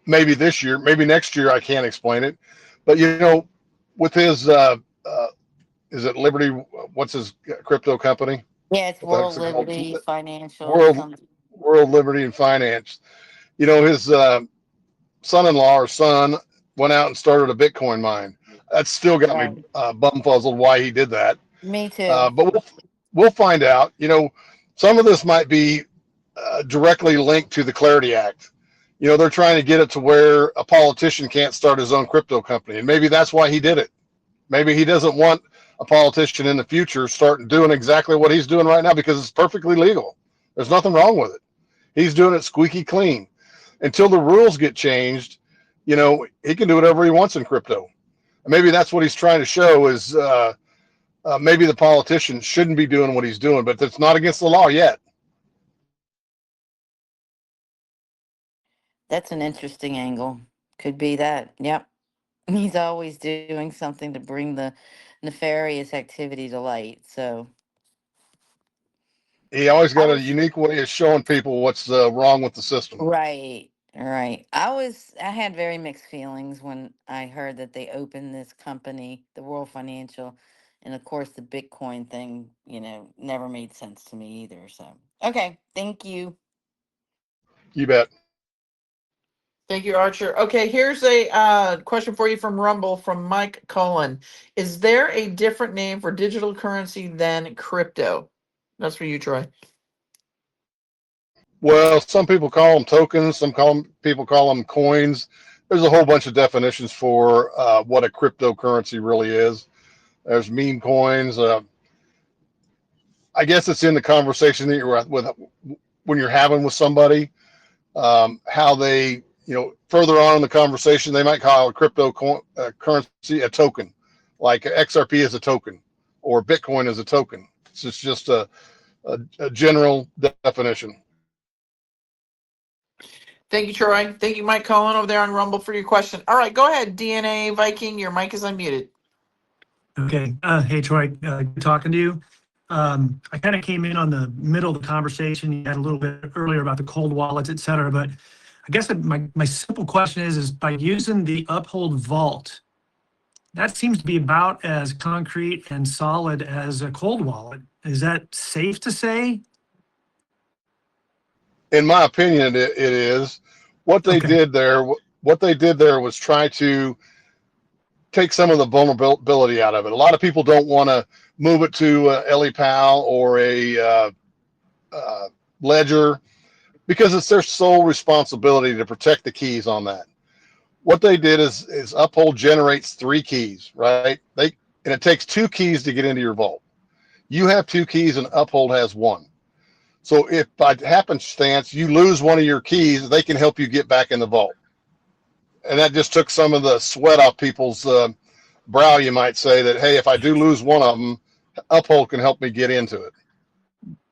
Maybe this year, maybe next year, I can't explain it. But you know, with his is it Liberty? What's his crypto company? Yeah, it's What the World heck's it called? Liberty Financial World something. World Liberty and Finance. You know, his son-in-law or son went out and started a Bitcoin mine. That's still got Right. me bumfuzzled why he did that. Me too. But we'll find out. You know, some of this might be directly linked to the Clarity Act. You know, they're trying to get it to where a politician can't start his own crypto company, and maybe that's why he did it. Maybe he doesn't want a politician in the future starting doing exactly what he's doing right now because it's perfectly legal. There's nothing wrong with it. He's doing it squeaky clean. Until the rules get changed, you know, he can do whatever he wants in crypto. And maybe that's what he's trying to show is maybe the politician shouldn't be doing what he's doing, but it's not against the law yet. That's an interesting angle. Could be that. Yep. He's always doing something to bring the nefarious activity to light. So He always I got a was unique way of showing people what's wrong with the system. right, right. I had very mixed feelings when I heard that they opened this company, the World Financial, and of course the Bitcoin thing, never made sense to me either. So okay, thank you. You bet. Thank you, Archer. Okay, here's a question for you from Rumble from Mike Cullen. Is there a different name for digital currency than crypto? That's for you, Troy. Well, some people call them tokens. People call them coins. There's a whole bunch of definitions for what a cryptocurrency really is. There's meme coins. I guess it's in the conversation that you're with when you're having with somebody. How they, further on in the conversation, they might call a cryptocurrency a token, like XRP is a token, or Bitcoin is a token. It's just a general definition. Thank you, Troy. Thank you, Mike Cullen over there on Rumble for your question. All right, go ahead, DNA Viking. Your mic is unmuted. Okay. Hey, Troy. Good talking to you. I kind of came in on the middle of the conversation. You had a little bit earlier about the cold wallets, et cetera, but I guess my simple question is by using the Uphold Vault, that seems to be about as concrete and solid as a cold wallet. Is that safe to say? In my opinion, it is. What they Okay. did there, was try to take some of the vulnerability out of it. A lot of people don't want to move it to EliPal or a Ledger because it's their sole responsibility to protect the keys on that. What they did is Uphold generates 3 keys, right? And it takes 2 keys to get into your vault. You have 2 keys and Uphold has 1. So if by happenstance you lose one of your keys, they can help you get back in the vault. And that just took some of the sweat off people's brow, you might say, that, hey, if I do lose one of them, Uphold can help me get into it.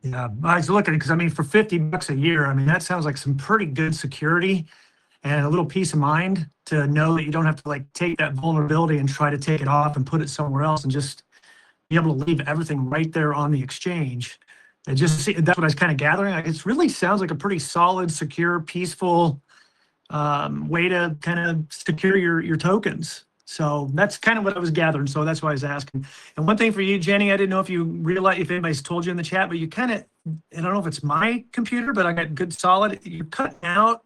Yeah, I was looking because I mean, for $50 a year, I mean, that sounds like some pretty good security and a little peace of mind to know that you don't have to like take that vulnerability and try to take it off and put it somewhere else and just be able to leave everything right there on the exchange. That's what I was kind of gathering. Like, it really sounds like a pretty solid, secure, peaceful way to kind of secure your tokens. So that's kind of what I was gathering. So that's why I was asking. And one thing for you, Jenny, I didn't know if you realize, if anybody's told you in the chat, but you kind of, I don't know if it's my computer, but I got good solid. You're cutting out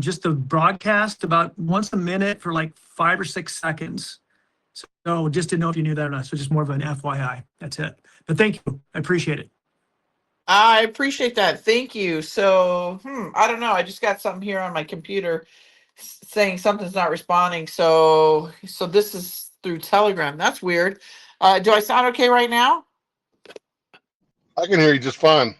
just the broadcast about once a minute for like 5 or 6 seconds. So just didn't know if you knew that or not. So just more of an FYI. That's it. But thank you. I appreciate it. I appreciate that. Thank you. So, I don't know. I just got something here on my computer saying something's not responding. So this is through Telegram. That's weird. Do I sound okay right now? I can hear you just fine.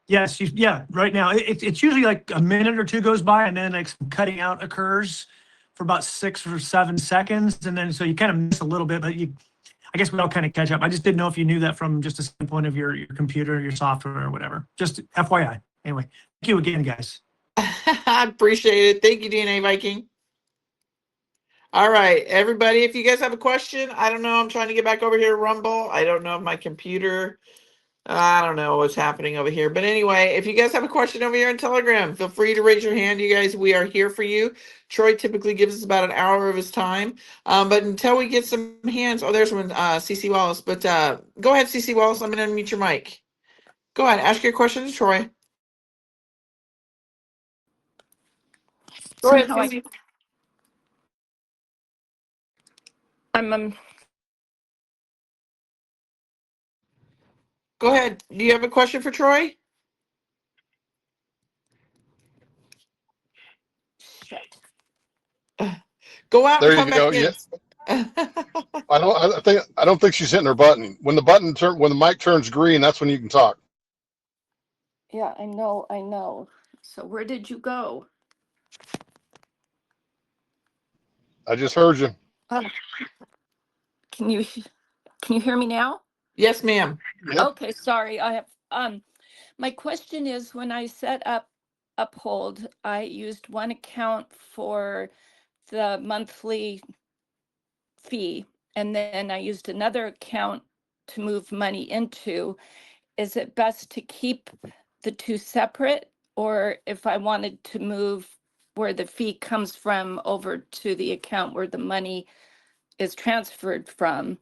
Yes, yeah, right now. It's usually like a minute or 2 goes by and then like some cutting out occurs for about 6 or 7 seconds. And then so you kind of miss a little bit, but I guess we all kind of catch up. I just didn't know if you knew that from just a standpoint of your computer, your software or whatever. Just FYI. Anyway, thank you again, guys. I appreciate it. Thank you, DNA Viking. All right, everybody, if you guys have a question, I don't know. I'm trying to get back over here to Rumble. I don't know if my computer, I don't know what's happening over here. But anyway, if you guys have a question over here on Telegram, feel free to raise your hand. You guys, we are here for you. Troy typically gives us about an hour of his time. But until we get some hands, oh, there's one, CC Wallace. But go ahead, CC Wallace. I'm going to unmute your mic. Go ahead, ask your question to Troy. Go ahead, Somehow CC. I'm Go ahead. Do you have a question for Troy? shit. Go out There and you come go. back Yeah. in. I don't think she's hitting her button. When the mic turns green, that's when you can talk. Yeah, I know. So where did you go? I just heard you. Um, can you hear me now? Yes, ma'am. Yep. Okay, sorry. I have my question is when I set up Uphold, I used one account for the monthly fee and then I used another account to move money into. Is it best to keep the 2 separate, or if I wanted to move where the fee comes from over to the account where the money is transferred from,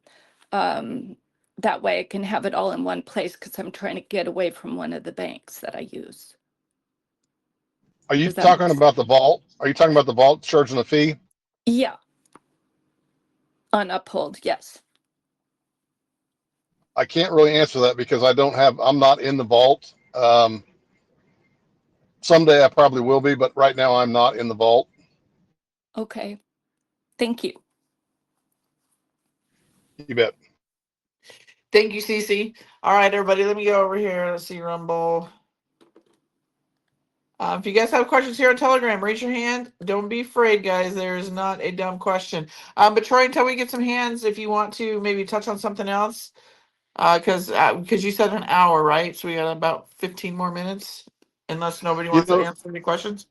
that way I can have it all in one place because I'm trying to get away from one of the banks that I use. Are you Does that make talking sense? about the vault? Are you talking about the vault charging a fee? Yeah. On Uphold, yes. I can't really answer that because I'm not in the vault. Someday I probably will be, but right now I'm not in the vault. Okay. Thank you. You bet. Thank you, Cece. All right, everybody, let me go over here. Let's see, Rumble. If you guys have questions here on Telegram, raise your hand. Don't be afraid, guys. There is not a dumb question. But Troy, until we get some hands, if you want to maybe touch on something else, because you said an hour, right? So we got about 15 more minutes, unless nobody You wants to know, answer any questions.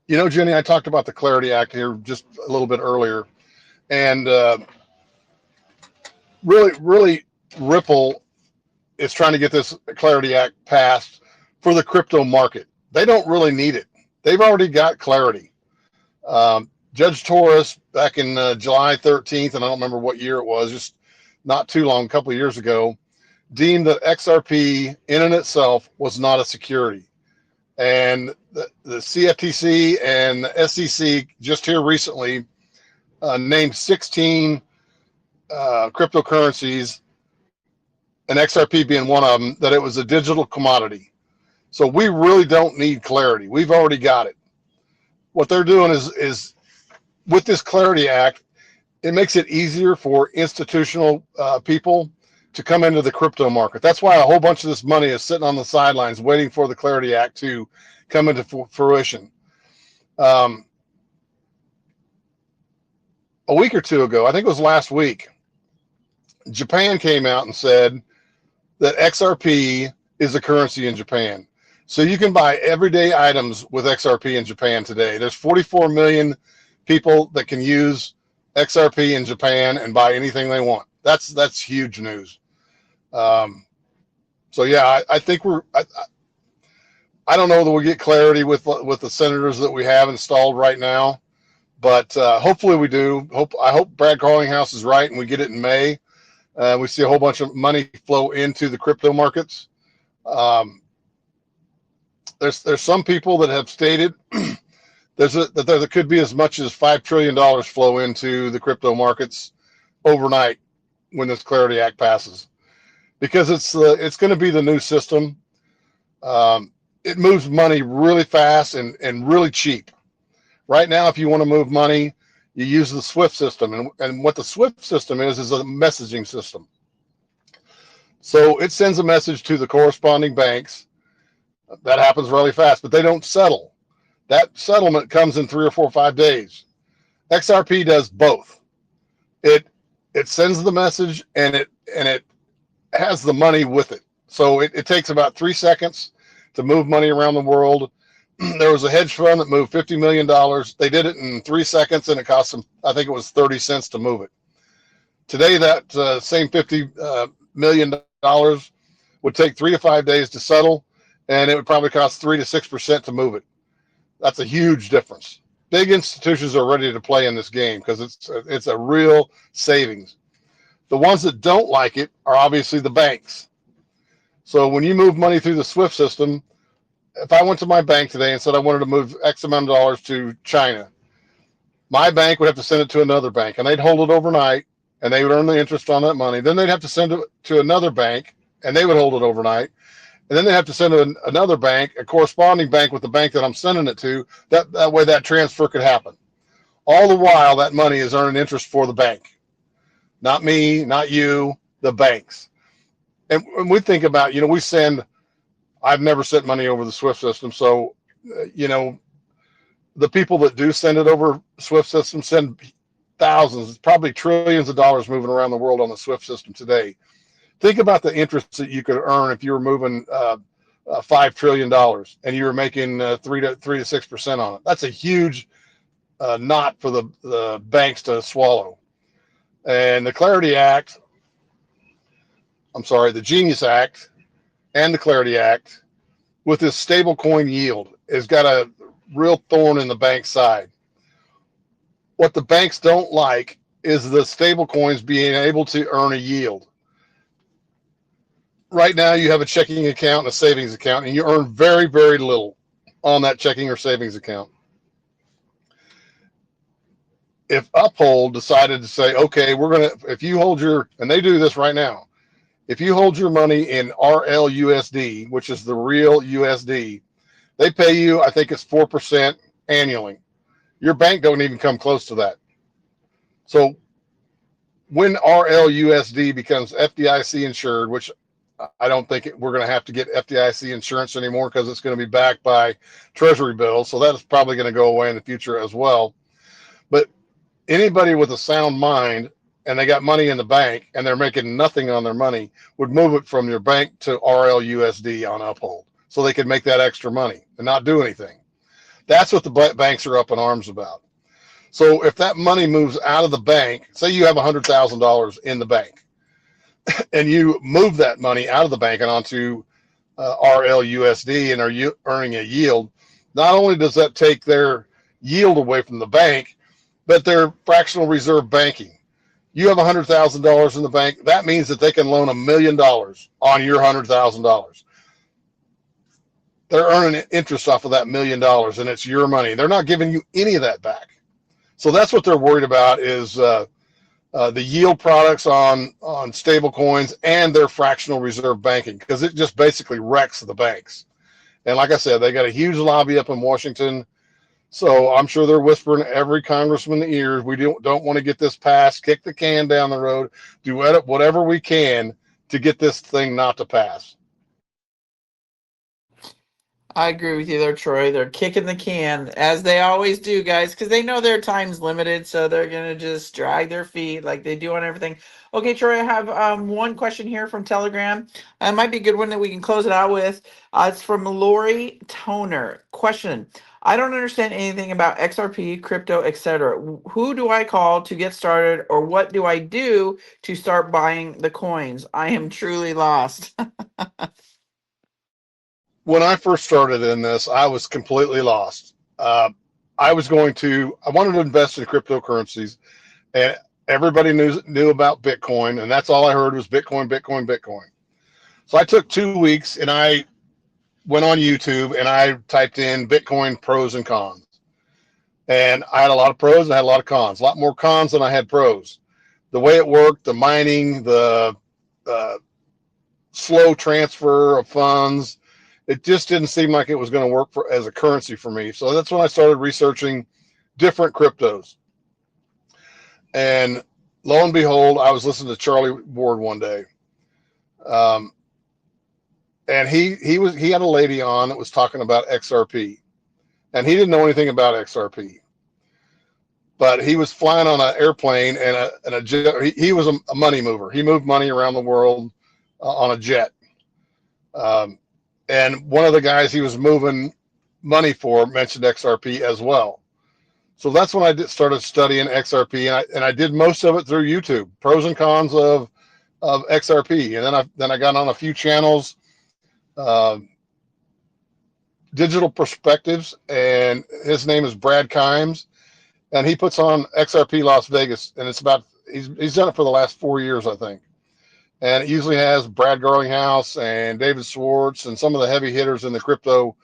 Jenny, I talked about the Clarity Act here just a little bit earlier, and really, Ripple is trying to get this Clarity Act passed for the crypto market. They don't really need it. They've already got clarity. Judge Torres, back in July 13th, and I don't remember what year it was, just not too long, a couple of years ago, deemed that XRP in and itself was not a security. And the CFTC and the SEC just here recently named 16 cryptocurrencies, and XRP being one of them, that it was a digital commodity. So we really don't need clarity. We've already got it. What they're doing is with this Clarity Act, it makes it easier for institutional people to come into the crypto market. That's why a whole bunch of this money is sitting on the sidelines waiting for the Clarity Act to come into fruition. A week or two ago, I think it was last week, Japan came out and said that XRP is a currency in Japan. So you can buy everyday items with XRP in Japan today. There's 44 million people that can use XRP in Japan and buy anything they want. That's huge news. So yeah, I think I don't know that we'll get clarity with the senators that we have installed right now, but hopefully we do. I hope Brad Carlinghouse is right and we get it in May. We see a whole bunch of money flow into the crypto markets. There's some people that have stated that there could be as much as $5 trillion flow into the crypto markets overnight when this Clarity Act passes, because it's going to be the new system. It moves money really fast and really cheap. Right now, if you want to move money, you use the SWIFT system, and what the SWIFT system is a messaging system. So it sends a message to the corresponding banks. That happens really fast, but they don't settle. That settlement comes in 3 or 4 or 5 days. XRP does both. It sends the message and it has the money with it. So it takes about 3 seconds to move money around the world. There was a hedge fund that moved $50 million. They did it in 3 seconds, and it cost them, I think it was 30 cents to move it. Today, that same $50 million would take 3 to 5 days to settle, and it would probably cost 3 to 6% to move it. That's a huge difference. Big institutions are ready to play in this game because it's a real savings. The ones that don't like it are obviously the banks. So when you move money through the SWIFT system, if I went to my bank today and said I wanted to move X amount of dollars to China, my bank would have to send it to another bank, and they'd hold it overnight, and they would earn the interest on that money. Then they'd have to send it to another bank, and they would hold it overnight. And then they have to send it to another bank, a corresponding bank with the bank that I'm sending it to. That way that transfer could happen. All the while, that money is earning interest for the bank. Not me, not you, the banks. And when we think about, I've never sent money over the SWIFT system. So, the people that do send it over SWIFT system send thousands, probably trillions of dollars moving around the world on the SWIFT system today. Think about the interest that you could earn if you were moving $5 trillion and you were making 3 to 6% on it. That's a huge knot for the banks to swallow. And the Genius Act and the Clarity Act, with this stable coin yield, has got a real thorn in the bank's side. What the banks don't like is the stable coins being able to earn a yield. Right now, you have a checking account and a savings account, and you earn very, very little on that checking or savings account. If Uphold decided to say, okay, if you hold and they do this right now, if you hold your money in RLUSD, which is the real USD, they pay you, I think it's 4% annually. Your bank don't even come close to that. So when RLUSD becomes FDIC insured, which I don't think we're going to have to get FDIC insurance anymore because it's going to be backed by Treasury bills. So that is probably going to go away in the future as well. But anybody with a sound mind and they got money in the bank and they're making nothing on their money would move it from your bank to RLUSD on Uphold so they could make that extra money and not do anything. That's what the banks are up in arms about. So if that money moves out of the bank, say you have $100,000 in the bank, and you move that money out of the bank and onto RLUSD and are you earning a yield, Not only does that take their yield away from the bank, but their fractional reserve banking. You have $100,000 in the bank. That means that they can loan $1 million on your $100,000. They're earning interest off of that $1 million, and it's your money. They're not giving you any of that back. So that's what they're worried about is the yield products on stable coins and their fractional reserve banking, because it just basically wrecks the banks. And like I said, they got a huge lobby up in Washington. So I'm sure they're whispering every congressman in the ears, we don't want to get this passed, kick the can down the road, do whatever we can to get this thing not to pass. I agree with you there, Troy. They're kicking the can, as they always do, guys, because they know their time's limited, so they're going to just drag their feet like they do on everything. Okay, Troy, I have one question here from Telegram. It might be a good one that we can close it out with. It's from Lori Toner. Question: I don't understand anything about XRP, crypto, etc. Who do I call to get started, or what do I do to start buying the coins? I am truly lost. When I first started in this, I was completely lost. I wanted to invest in cryptocurrencies, and everybody knew about Bitcoin, and that's all I heard was Bitcoin, Bitcoin, Bitcoin. So I took 2 weeks and I went on YouTube and I typed in Bitcoin pros and cons. And I had a lot of pros and I had a lot of cons, a lot more cons than I had pros. The way it worked, the mining, the slow transfer of funds, it just didn't seem like it was going to work as a currency for me. So that's when I started researching different cryptos. And lo and behold, I was listening to Charlie Ward one day. And he had a lady on that was talking about XRP. And he didn't know anything about XRP. But he was flying on an airplane and a jet. He was a money mover. He moved money around the world on a jet. And one of the guys he was moving money for mentioned XRP as well. So that's when I started studying XRP, and I did most of it through YouTube, pros and cons of XRP. And then I got on a few channels, Digital Perspectives, and his name is Brad Kimes, and he puts on XRP Las Vegas, and he's done it for the last 4 years, I think. And it usually has Brad Garlinghouse and David Schwartz and some of the heavy hitters in the crypto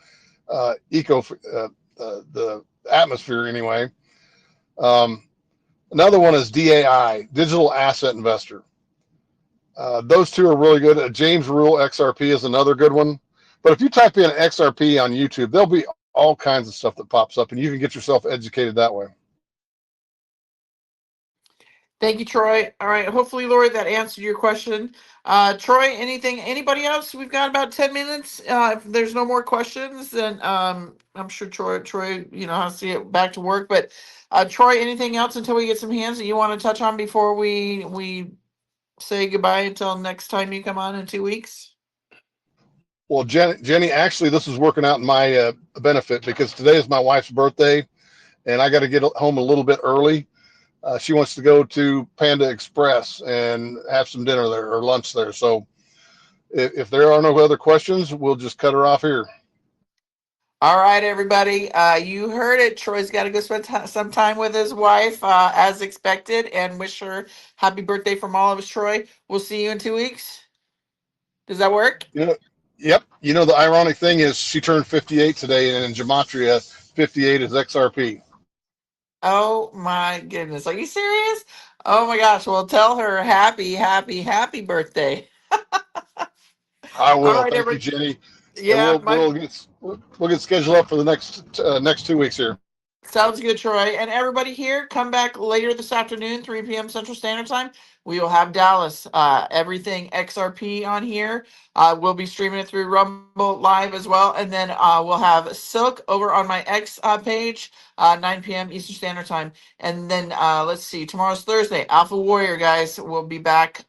the atmosphere anyway. Another one is DAI, Digital Asset Investor. Those two are really good. James Rule XRP is another good one. But if you type in XRP on YouTube, there'll be all kinds of stuff that pops up, and you can get yourself educated that way. Thank you, Troy. All right. Hopefully, Lori, that answered your question. Troy, anybody else? We've got about 10 minutes. If there's no more questions, then I'm sure Troy, has to get back to work. But Troy, anything else until we get some hands that you want to touch on before we say goodbye until next time you come on in 2 weeks? Well, Jenny, actually, this is working out in my benefit because today is my wife's birthday, and I got to get home a little bit early. She wants to go to Panda Express and have some dinner there or lunch there. So if there are no other questions, we'll just cut her off here. All right, everybody. You heard it. Troy's got to go spend some time with his wife as expected, and wish her happy birthday from all of us, Troy. We'll see you in 2 weeks. Does that work? Yep. The ironic thing is she turned 58 today, and in Gematria, 58 is XRP. Oh my goodness. Are you serious? Oh my gosh. Well, tell her happy birthday. I will. All right, Thank you, Jenny. Yeah, and we'll get scheduled up for the next 2 weeks here. Sounds good, Troy. And everybody here, come back later this afternoon, 3 p.m. Central Standard Time. We will have Dallas, everything XRP on here. We'll be streaming it through Rumble Live as well. And then we'll have Silk over on my X page, 9 p.m. Eastern Standard Time. And then let's see, tomorrow's Thursday. Alpha Warrior, guys, will be back.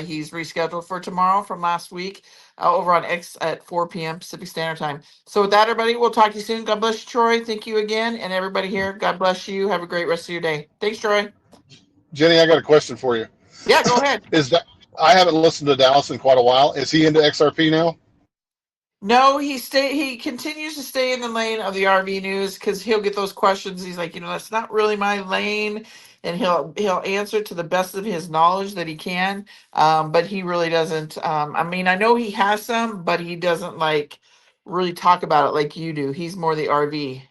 He's rescheduled for tomorrow from last week. Over on X at 4 p.m. Pacific Standard Time. So with that, everybody, we'll talk to you soon. God bless you, Troy. Thank you again. And everybody here, God bless you. Have a great rest of your day. Thanks, Troy. Jenny, I got a question for you. Yeah, go ahead. I haven't listened to Dallas in quite a while. Is he into XRP now? No, he continues to stay in the lane of the RV news because he'll get those questions. He's like, that's not really my lane, and he'll answer to the best of his knowledge that he can. But he really doesn't. I mean, I know he has some, but he doesn't like really talk about it like you do. He's more the RV.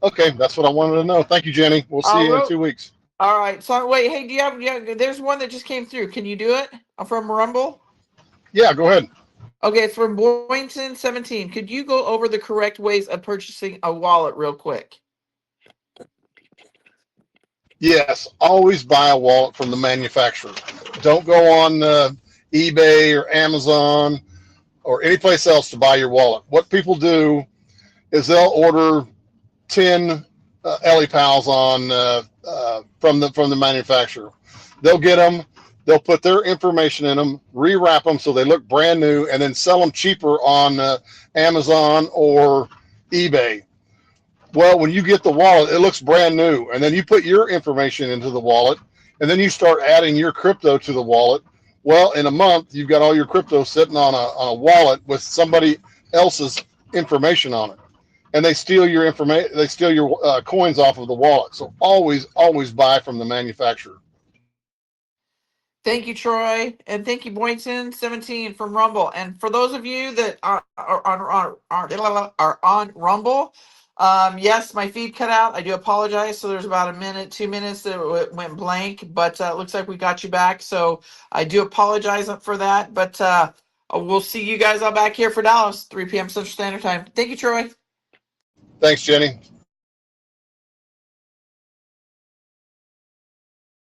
Okay, that's what I wanted to know. Thank you, Jenny. We'll see you in 2 weeks. All right. So wait, hey, do you have? Yeah, there's one that just came through. Can you do it from Rumble? Yeah, go ahead. Okay, it's from Boynton 17. Could you go over the correct ways of purchasing a wallet real quick? Yes, always buy a wallet from the manufacturer. Don't go on eBay or Amazon or any place else to buy your wallet. What people do is they'll order 10 Ellie Pals on from the manufacturer. They'll get them. They'll put their information in them, rewrap them so they look brand new, and then sell them cheaper on Amazon or eBay. Well, when you get the wallet, it looks brand new, and then you put your information into the wallet, and then you start adding your crypto to the wallet. Well, in a month, you've got all your crypto sitting on a wallet with somebody else's information on it, and they steal your information. They steal your coins off of the wallet. So always buy from the manufacturer. Thank you, Troy, and thank you, Boynton 17 from Rumble. And for those of you that are on Rumble, yes, my feed cut out. I do apologize. So there's about a minute, 2 minutes that it went blank, but it looks like we got you back. So I do apologize for that. But we'll see you guys all back here for Dallas, 3 p.m. Central Standard Time. Thank you, Troy. Thanks, Jenny.